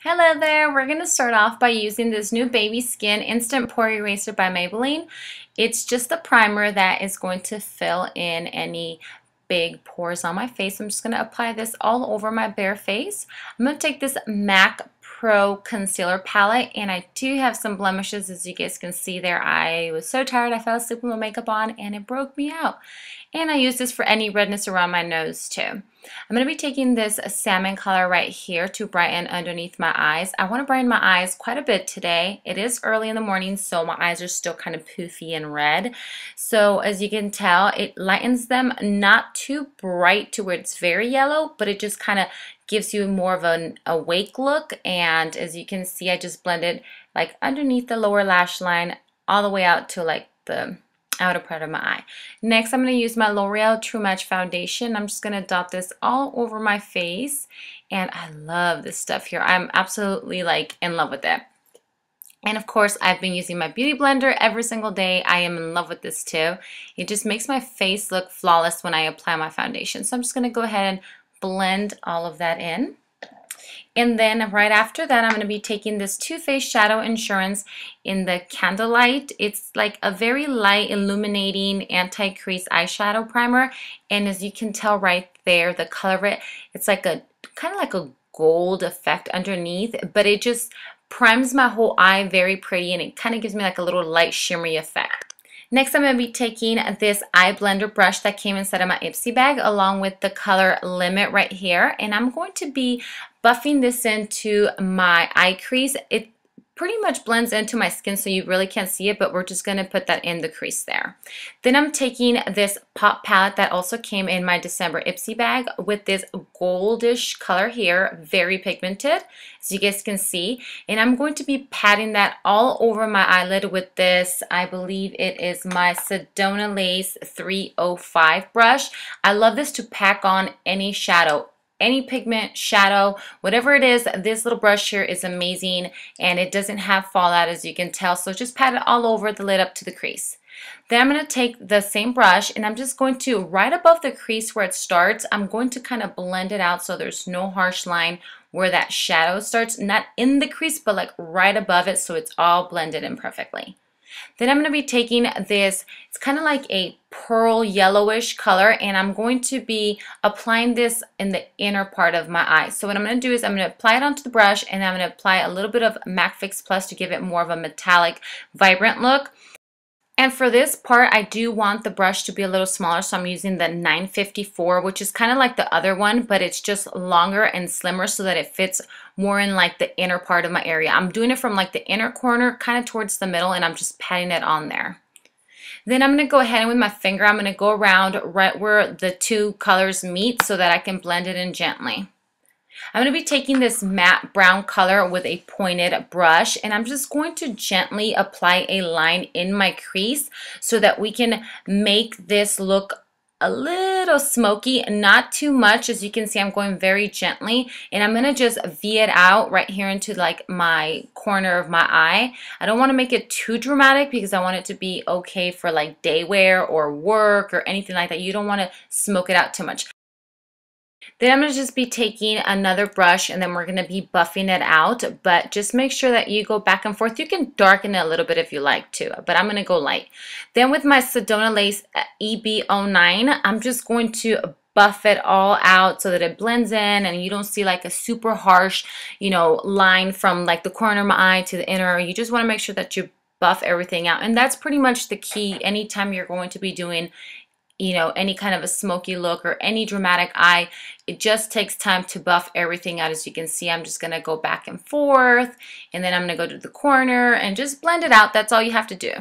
Hello there, we're going to start off by using this new Baby Skin Instant Pore Eraser by Maybelline. It's just a primer that is going to fill in any big pores on my face. I'm just going to apply this all over my bare face. I'm going to take this MAC Pro Concealer Palette, and I do have some blemishes, as you guys can see there. I was so tired I fell asleep with my makeup on and it broke me out. And I use this for any redness around my nose too. I'm going to be taking this salmon color right here to brighten underneath my eyes. I want to brighten my eyes quite a bit today. It is early in the morning, so my eyes are still kind of poofy and red. So as you can tell, it lightens them, not too bright to where it's very yellow, but it just kind of gives you more of an awake look. And as you can see, I just blended like underneath the lower lash line all the way out to like the outer part of my eye. Next, I'm going to use my L'Oreal True Match foundation. I'm just going to dot this all over my face, and I love this stuff here. I'm absolutely like in love with it. And of course, I've been using my beauty blender every single day. I am in love with this too. It just makes my face look flawless when I apply my foundation. So I'm just going to go ahead and blend all of that in. And then right after that, I'm going to be taking this Too Faced Shadow Insurance in the Candlelight. It's like a very light, illuminating, anti-crease eyeshadow primer. And as you can tell right there, the color of it, it's like a kind of like a gold effect underneath, but it just primes my whole eye very pretty, and it kind of gives me like a little light shimmery effect. Next, I'm going to be taking this eye blender brush that came inside of my IPSY bag along with the color Limit right here, and I'm going to be buffing this into my eye crease. It pretty much blends into my skin, so you really can't see it, but we're just going to put that in the crease there. Then I'm taking this Pop palette that also came in my December IPSY bag with this goldish color here, very pigmented, as you guys can see. And I'm going to be patting that all over my eyelid with this, I believe it is my Sedona Lace 305 brush. I love this to pack on any shadow, any pigment, shadow, whatever it is. This little brush here is amazing, and it doesn't have fallout, as you can tell, so just pat it all over the lid up to the crease. Then I'm going to take the same brush, and I'm just going to, right above the crease where it starts, I'm going to kind of blend it out so there's no harsh line where that shadow starts, not in the crease, but like right above it, so it's all blended in perfectly. Then I'm going to be taking this, it's kind of like a pearl yellowish color, and I'm going to be applying this in the inner part of my eye. So what I'm going to do is I'm going to apply it onto the brush, and I'm going to apply a little bit of MAC Fix Plus to give it more of a metallic, vibrant look. And for this part, I do want the brush to be a little smaller, so I'm using the 954, which is kind of like the other one, but it's just longer and slimmer so that it fits more in like the inner part of my area. I'm doing it from like the inner corner kind of towards the middle, and I'm just patting it on there. Then I'm going to go ahead and with my finger, I'm going to go around right where the two colors meet so that I can blend it in gently. I'm going to be taking this matte brown color with a pointed brush, and I'm just going to gently apply a line in my crease so that we can make this look a little smoky, not too much. As you can see, I'm going very gently, and I'm going to just V it out right here into like my corner of my eye. I don't want to make it too dramatic because I want it to be okay for like day wear or work or anything like that. You don't want to smoke it out too much. Then I'm going to just be taking another brush, and then we're going to be buffing it out, but just make sure that you go back and forth. You can darken it a little bit if you like to, but I'm going to go light. Then with my Sedona Lace EB09, I'm just going to buff it all out so that it blends in and you don't see like a super harsh, you know, line from like the corner of my eye to the inner. You just want to make sure that you buff everything out, and that's pretty much the key anytime you're going to be doing, you know, any kind of a smoky look or any dramatic eye. It just takes time to buff everything out. As you can see, I'm just going to go back and forth, and then I'm going to go to the corner and just blend it out. That's all you have to do.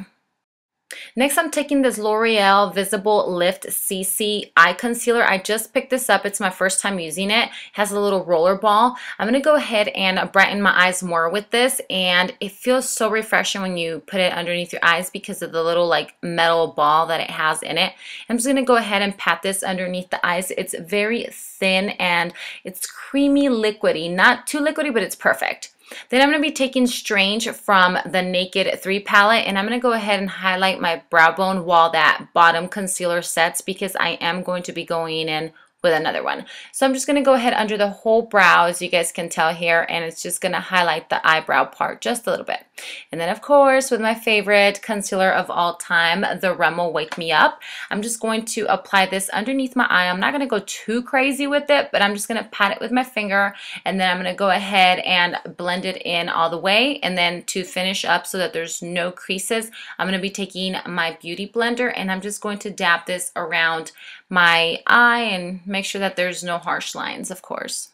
Next, I'm taking this L'Oreal Visible Lift CC Eye Concealer. I just picked this up. It's my first time using it. It has a little roller ball. I'm going to go ahead and brighten my eyes more with this, and it feels so refreshing when you put it underneath your eyes because of the little like metal ball that it has in it. I'm just going to go ahead and pat this underneath the eyes. It's very thin and it's creamy liquidy. Not too liquidy, but it's perfect. Then I'm going to be taking Strange from the Naked 3 palette, and I'm going to go ahead and highlight my brow bone while that bottom concealer sets because I am going to be going in with another one. So I'm just going to go ahead under the whole brow, as you guys can tell here, and it's just going to highlight the eyebrow part just a little bit. And then of course, with my favorite concealer of all time, the Rimmel Wake Me Up, I'm just going to apply this underneath my eye. I'm not going to go too crazy with it, but I'm just going to pat it with my finger, and then I'm going to go ahead and blend it in all the way. And then to finish up so that there's no creases, I'm going to be taking my beauty blender, and I'm just going to dab this around my eye and make sure that there's no harsh lines, of course.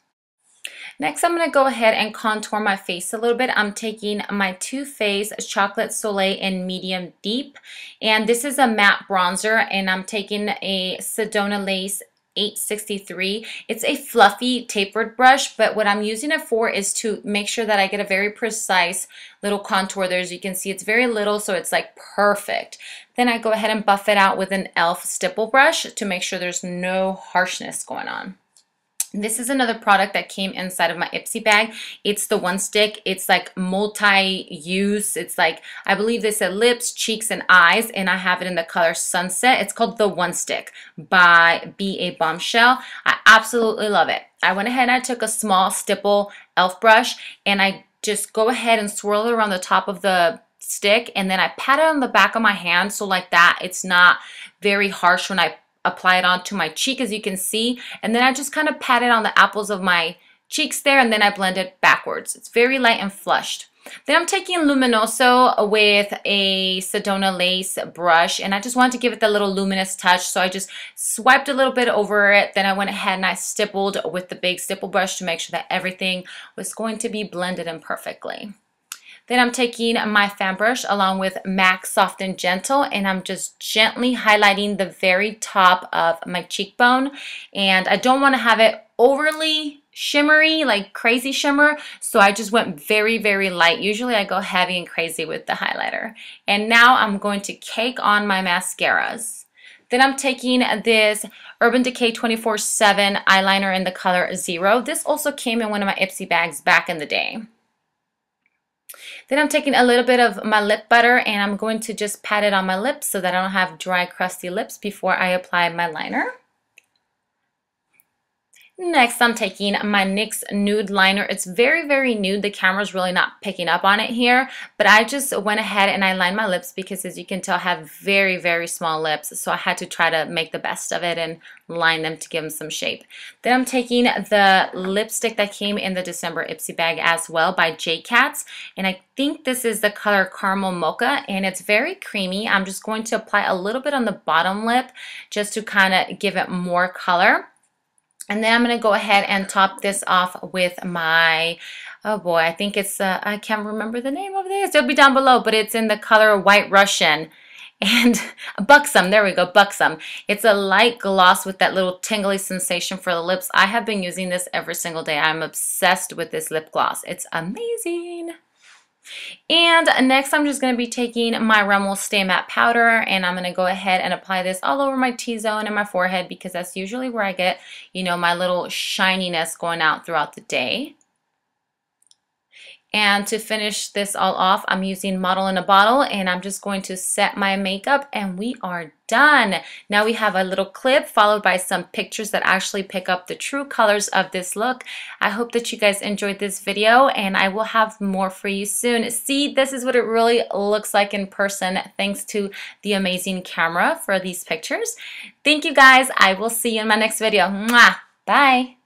Next, I'm going to go ahead and contour my face a little bit. I'm taking my Too Faced Chocolate Soleil in Medium Deep, and this is a matte bronzer, and I'm taking a Sedona Lace 863. It's a fluffy tapered brush, but what I'm using it for is to make sure that I get a very precise little contour there. As you can see, it's very little, so it's like perfect. Then I go ahead and buff it out with an e.l.f. stipple brush to make sure there's no harshness going on. This is another product that came inside of my IPSY bag. It's the one stick. It's like multi-use. It's like, I believe they said lips, cheeks, and eyes, and I have it in the color Sunset. It's called the One Stick by Bombshell. I absolutely love it. I went ahead and I took a small stipple e.l.f. brush, and I just go ahead and swirl it around the top of the stick, and then I pat it on the back of my hand, so like that it's not very harsh when I apply it onto my cheek, as you can see, and then I just kind of pat it on the apples of my cheeks there, and then I blend it backwards. It's very light and flushed. Then I'm taking Luminoso with a Sedona Lace brush, and I just wanted to give it the little luminous touch, so I just swiped a little bit over it. Then I went ahead and I stippled with the big stipple brush to make sure that everything was going to be blended in perfectly. Then I'm taking my fan brush along with MAC Soft and Gentle, and I'm just gently highlighting the very top of my cheekbone. And I don't want to have it overly shimmery, like crazy shimmer, so I just went very, very light. Usually I go heavy and crazy with the highlighter. And now I'm going to cake on my mascaras. Then I'm taking this Urban Decay 24/7 eyeliner in the color 0. This also came in one of my IPSY bags back in the day. Then I'm taking a little bit of my lip butter, and I'm going to just pat it on my lips so that I don't have dry, crusty lips before I apply my liner. Next, I'm taking my NYX Nude Liner. It's very, very nude. The camera's really not picking up on it here, but I just went ahead and I lined my lips because, as you can tell, I have very, very small lips, so I had to try to make the best of it and line them to give them some shape. Then I'm taking the lipstick that came in the December IPSY bag as well by J-Cats, and I think this is the color Caramel Mocha, and it's very creamy. I'm just going to apply a little bit on the bottom lip just to kind of give it more color. And then I'm going to go ahead and top this off with my, oh boy, I think it's, I can't remember the name of this. It'll be down below, but it's in the color White Russian. And BUXOM, there we go, BUXOM. It's a light gloss with that little tingly sensation for the lips. I have been using this every single day. I'm obsessed with this lip gloss. It's amazing. And next, I'm just going to be taking my Rimmel Stay Matte Powder, and I'm going to go ahead and apply this all over my T-zone and my forehead because that's usually where I get, you know, my little shininess going out throughout the day. And to finish this all off, I'm using Model in a Bottle, and I'm just going to set my makeup, and we are done. Now we have a little clip followed by some pictures that actually pick up the true colors of this look. I hope that you guys enjoyed this video, and I will have more for you soon. See, this is what it really looks like in person, thanks to the amazing camera for these pictures. Thank you guys. I will see you in my next video. Mwah! Bye.